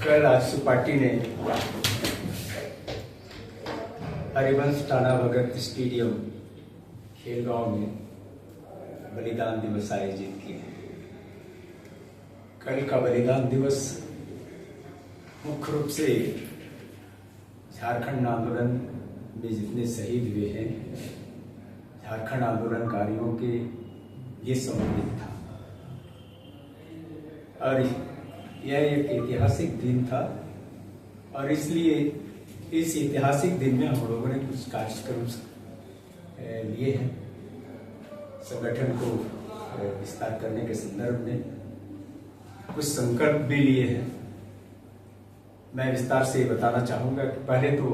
कल आजसू पार्टी ने हरिवंश टाना भगत स्टेडियम खेलगांव में बलिदान दिवस आयोजित किए। कल का बलिदान दिवस मुख्य रूप से झारखंड आंदोलन में जितने शहीद हुए हैं, झारखंड आंदोलनकारियों के ये समर्पित था और यह एक ऐतिहासिक दिन था और इसलिए इस ऐतिहासिक दिन में हम लोगों ने कुछ कार्यक्रम लिए हैं। संगठन को विस्तार करने के संदर्भ में कुछ संकल्प भी लिए हैं। मैं विस्तार से बताना चाहूँगा कि पहले तो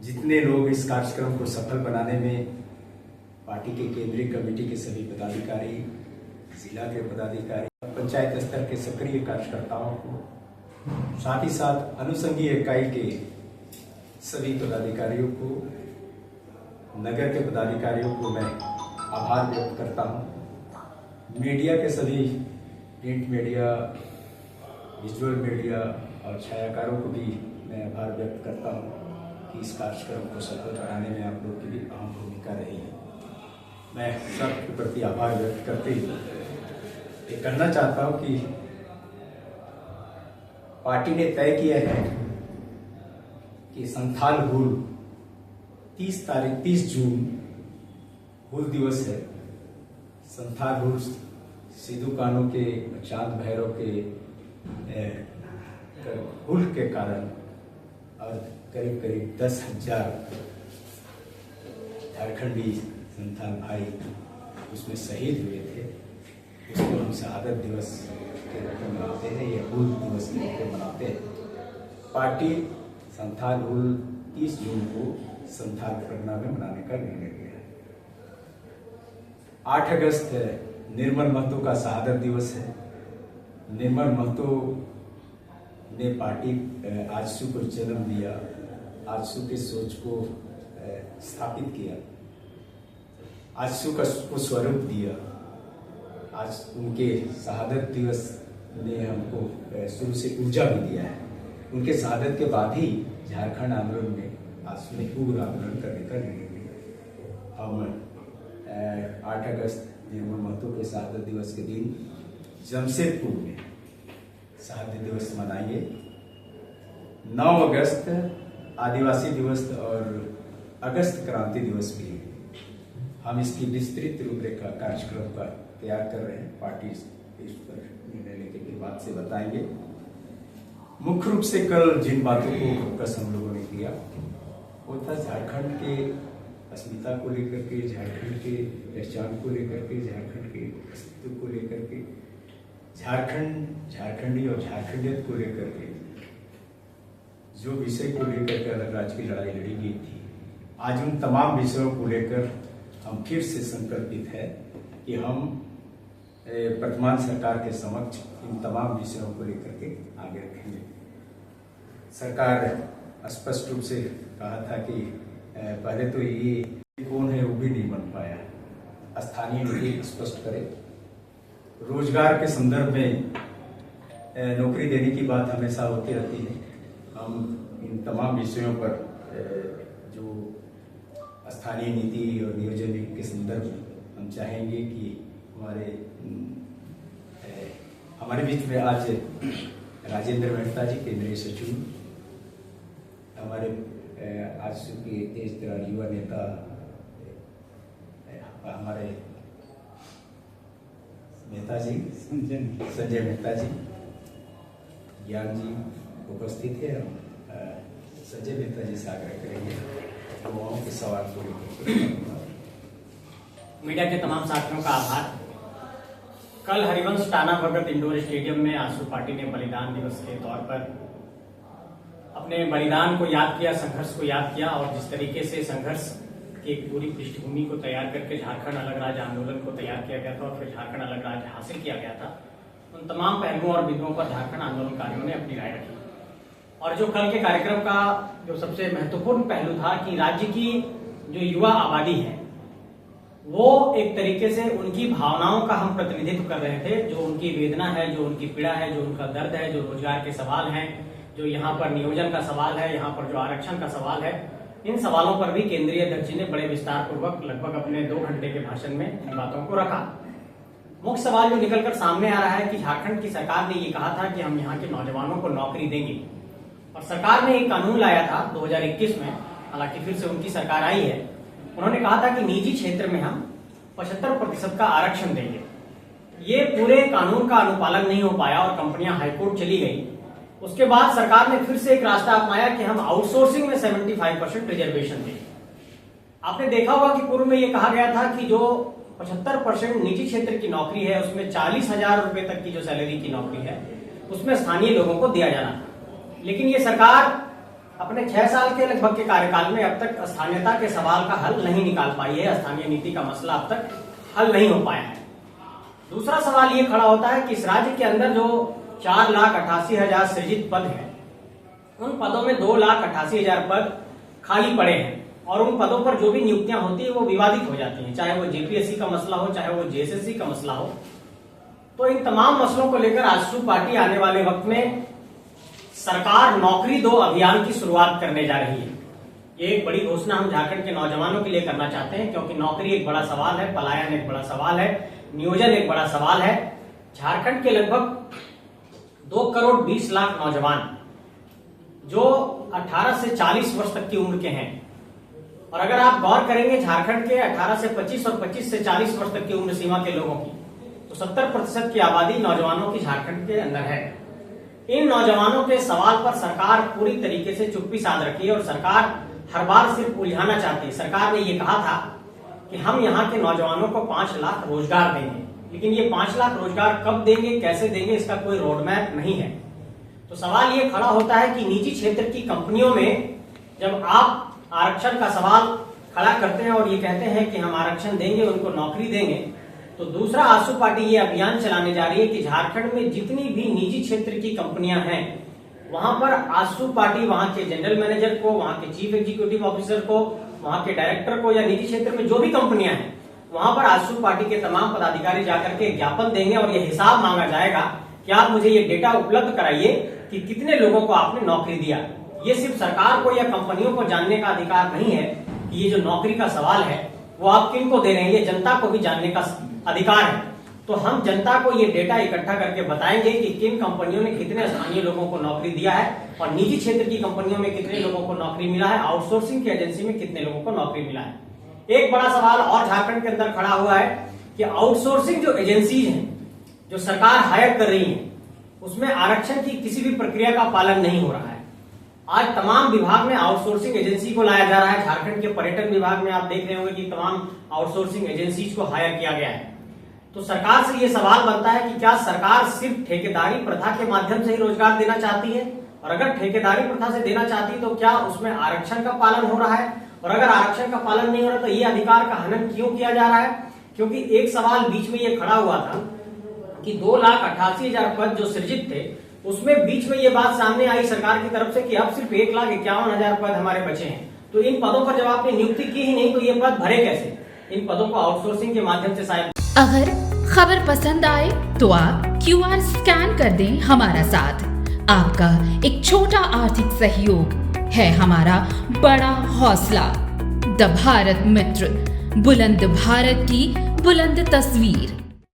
जितने लोग इस कार्यक्रम को सफल बनाने में पार्टी के केंद्रीय कमेटी के सभी पदाधिकारी, जिला के पदाधिकारी, पंचायत स्तर के सक्रिय कार्यकर्ताओं को, साथ ही साथ अनुषंगीय इकाई के सभी पदाधिकारियों को, नगर के पदाधिकारियों को मैं आभार व्यक्त करता हूँ। मीडिया के सभी प्रिंट मीडिया, विजुअल मीडिया और छायाकारों को भी मैं आभार व्यक्त करता हूँ कि इस कार्यक्रम को सफल बनाने में आप लोग की भी अहम भूमिका रही है। मैं सबके प्रति आभार व्यक्त करते हुए ये कहना चाहता हूँ कि पार्टी ने तय किया है कि संथाल हुल 30 जून हुल दिवस है। संथाल हुल सिद्धू कान्हू के, चांद भैरव के हुल के कारण और करीब 10,000 झारखंडी संथाल भाई उसमें शहीद हुए थे। उसको हम शहादत दिवस के रूप में मनाते हैं या हुल दिवस के रूप में मनाते हैं। पार्टी संथाल हुल 30 जून को संथाल परगना में मनाने का निर्णय लिया है। 8 अगस्त निर्मल महतो का शहादत दिवस है। निर्मल महतो ने पार्टी आजसू को जन्म दिया, आजसू के सोच को स्थापित किया, आजसू को स्वरूप दिया। आज उनके शहादत दिवस ने हमको शुरू से ऊर्जा भी दिया है। उनके शहादत के बाद ही झारखंड आंदोलन में आजसू ने उग्र आंदोलन करने का निर्णय लिया। हम 8 अगस्त निर्मल महतो के शहादत दिवस के दिन जमशेदपुर में शहादत दिवस मनाएंगे। 9 अगस्त आदिवासी दिवस और अगस्त क्रांति दिवस भी हम इसकी विस्तृत रूपरेखा कार्यक्रम का तैयार कर रहे हैं। पार्टी इस पर निर्णय लेने के बाद से बताएंगे। मुख्य रूप से कल जिन बातों को फोकस हम लोगों ने किया वो था झारखंड के अस्मिता को लेकर के, झारखंड के पहचान को लेकर के, झारखंड के अस्तित्व को लेकर के, झारखंडी और झारखंडियत को लेकर के जो विषय को लेकर के अलग राज्य की लड़ाई लड़ी गई थी। आज उन तमाम विषयों को लेकर हम फिर से संकल्पित है कि हम वर्तमान सरकार के समक्ष इन तमाम विषयों को लेकर के आगे रखेंगे। सरकार स्पष्ट रूप से कहा था कि पहले तो ये कौन है वो भी नहीं बन पाया, स्थानीय नीति स्पष्ट करे। रोजगार के संदर्भ में नौकरी देने की बात हमेशा होती रहती है। हम इन तमाम विषयों पर जो स्थानीय नीति और नियोजन के संदर्भ में हम चाहेंगे कि हमारे बीच में आज राजेंद्र मेहता जी केंद्रीय सचिव, हमारे आज के तेज तरार युवा नेता हमारे मेहता जी, संजय मेहता जी, ज्ञान जी उपस्थित है। संजय मेहता जी से आग्रह करेंगे युवाओं के सवाल को लेकर। मीडिया के तमाम साथियों का आभार। कल हरिवंश टाना भगत इंडोर स्टेडियम में आजसू पार्टी ने बलिदान दिवस के तौर पर अपने बलिदान को याद किया, संघर्ष को याद किया और जिस तरीके से संघर्ष की एक पूरी पृष्ठभूमि को तैयार करके झारखंड अलग राज्य आंदोलन को तैयार किया गया था और फिर झारखंड अलग राज्य हासिल किया गया था, उन तमाम पहलुओं और बिंदुओं पर झारखंड आंदोलनकारियों ने अपनी राय रखी। और जो कल के कार्यक्रम का जो सबसे महत्वपूर्ण पहलू था कि राज्य की जो युवा आबादी है वो एक तरीके से उनकी भावनाओं का हम प्रतिनिधित्व कर रहे थे, जो उनकी वेदना है, जो उनकी पीड़ा है, जो उनका दर्द है, जो रोजगार के सवाल हैं, जो यहाँ पर नियोजन का सवाल है, यहाँ पर जो आरक्षण का सवाल है, इन सवालों पर भी केंद्रीय अध्यक्ष जी ने बड़े विस्तार पूर्वक लगभग अपने 2 घंटे के भाषण में इन बातों को रखा। मुख्य सवाल जो निकलकर सामने आ रहा है कि झारखंड की सरकार ने ये कहा था कि हम यहाँ के नौजवानों को नौकरी देंगे, और सरकार ने एक कानून लाया था 2021 में, हालांकि फिर से उनकी सरकार आई है। उन्होंने कहा था कि निजी क्षेत्र में हम 75% का आरक्षण देंगे। ये पूरे कानून का अनुपालन नहीं हो पाया और कंपनियां हाईकोर्ट चली गई। उसके बाद सरकार ने फिर से एक रास्ता अपनाया कि हम आउटसोर्सिंग में 75% रिजर्वेशन देंगे। आपने देखा होगा कि पूर्व में ये कहा गया था कि जो 75% निजी क्षेत्र की नौकरी है उसमें 40,000 रुपए तक की जो सैलरी की नौकरी है उसमें स्थानीय लोगों को दिया जाना था। लेकिन ये सरकार अपने 6 साल के लगभग के कार्यकाल में अब तक स्थानीयता के सवाल का हल नहीं निकाल पाई है। स्थानीय नीति का मसला अब तक हल नहीं हो पाया है। दूसरा सवाल ये खड़ा होता है कि इस राज्य के अंदर जो 4,88,000 सृजित पद हैं, उन पदों में 2,88,000 पद खाली पड़े हैं, और उन पदों पर जो भी नियुक्तियां होती है वो विवादित हो जाती हैं, चाहे वो जेपीएससी का मसला हो, चाहे वो जेएसएससी का मसला हो। तो इन तमाम मसलों को लेकर आजसू पार्टी आने वाले वक्त में सरकार नौकरी दो अभियान की शुरुआत करने जा रही है। ये एक बड़ी घोषणा हम झारखंड के नौजवानों के लिए करना चाहते हैं, क्योंकि नौकरी एक बड़ा सवाल है, पलायन एक बड़ा सवाल है, नियोजन एक बड़ा सवाल है। झारखंड के लगभग 2,20,00,000 नौजवान जो 18 से 40 वर्ष तक की उम्र के हैं, और अगर आप गौर करेंगे झारखंड के 18 से 25 और 25 से 40 वर्ष तक की उम्र सीमा के लोगों की, तो 70% की आबादी नौजवानों की झारखंड के अंदर है। इन नौजवानों के सवाल पर सरकार पूरी तरीके से चुप्पी साध रखी है और सरकार हर बार सिर्फ उलझाना चाहती है। सरकार ने ये कहा था कि हम यहाँ के नौजवानों को 5 लाख रोजगार देंगे, लेकिन ये 5 लाख रोजगार कब देंगे, कैसे देंगे, इसका कोई रोडमैप नहीं है। तो सवाल ये खड़ा होता है कि निजी क्षेत्र की कंपनियों में जब आप आरक्षण का सवाल खड़ा करते हैं और ये कहते हैं कि हम आरक्षण देंगे, उनको नौकरी देंगे, तो दूसरा आजसू पार्टी ये अभियान चलाने जा रही है कि झारखंड में जितनी भी निजी क्षेत्र की कंपनियां हैं वहां पर आजसू पार्टी वहां के जनरल मैनेजर को, वहां के चीफ एग्जीक्यूटिव ऑफिसर को, वहां के डायरेक्टर को, या निजी क्षेत्र में जो भी कंपनियां हैं वहां पर आजसू पार्टी के तमाम पदाधिकारी जाकर के ज्ञापन देंगे और ये हिसाब मांगा जाएगा कि आप मुझे ये डेटा उपलब्ध कराइए कि कितने लोगों को आपने नौकरी दिया। ये सिर्फ सरकार को या कंपनियों को जानने का अधिकार नहीं है कि ये जो नौकरी का सवाल है वो आप किन को दे रहे हैं, ये जनता को भी जानने का अधिकार है। तो हम जनता को ये डेटा इकट्ठा करके बताएंगे कि किन कंपनियों ने कितने स्थानीय लोगों को नौकरी दिया है और निजी क्षेत्र की कंपनियों में कितने लोगों को नौकरी मिला है, आउटसोर्सिंग की एजेंसी में कितने लोगों को नौकरी मिला है। एक बड़ा सवाल और झारखंड के अंदर खड़ा हुआ है कि आउटसोर्सिंग जो एजेंसीज हैं, जो सरकार हायर कर रही है, उसमें आरक्षण की किसी भी प्रक्रिया का पालन नहीं हो रहा है। आज तमाम विभाग में आउटसोर्सिंग एजेंसी को लाया जा रहा है। झारखंड के पर्यटन विभाग में आप देख रहे होंगे कि तमाम आउटसोर्सिंग एजेंसीज को हायर किया गया है। तो सरकार से ये सवाल बनता है कि क्या सरकार सिर्फ ठेकेदारी प्रथा के माध्यम से ही रोजगार देना चाहती है, और अगर ठेकेदारी प्रथा से देना चाहती है तो क्या उसमें आरक्षण का पालन हो रहा है, और अगर आरक्षण का पालन नहीं हो रहा तो ये अधिकार का हनन क्यों किया जा रहा है। क्योंकि एक सवाल बीच में ये खड़ा हुआ था कि 2,88,000 पद जो सृजित थे उसमें बीच में ये बात सामने आई सरकार की तरफ से कि अब सिर्फ 1,51,000 पद हमारे बचे हैं। तो इन पदों पर जब आपने नियुक्ति की ही नहीं तो ये पद भरे कैसे। इन पदों को आउटसोर्सिंग के माध्यम से शायद। अगर खबर पसंद आए तो आप QR स्कैन कर दें हमारा साथ। आपका एक छोटा आर्थिक सहयोग है हमारा बड़ा हौसला। द भारत मित्र, बुलंद भारत की बुलंद तस्वीर।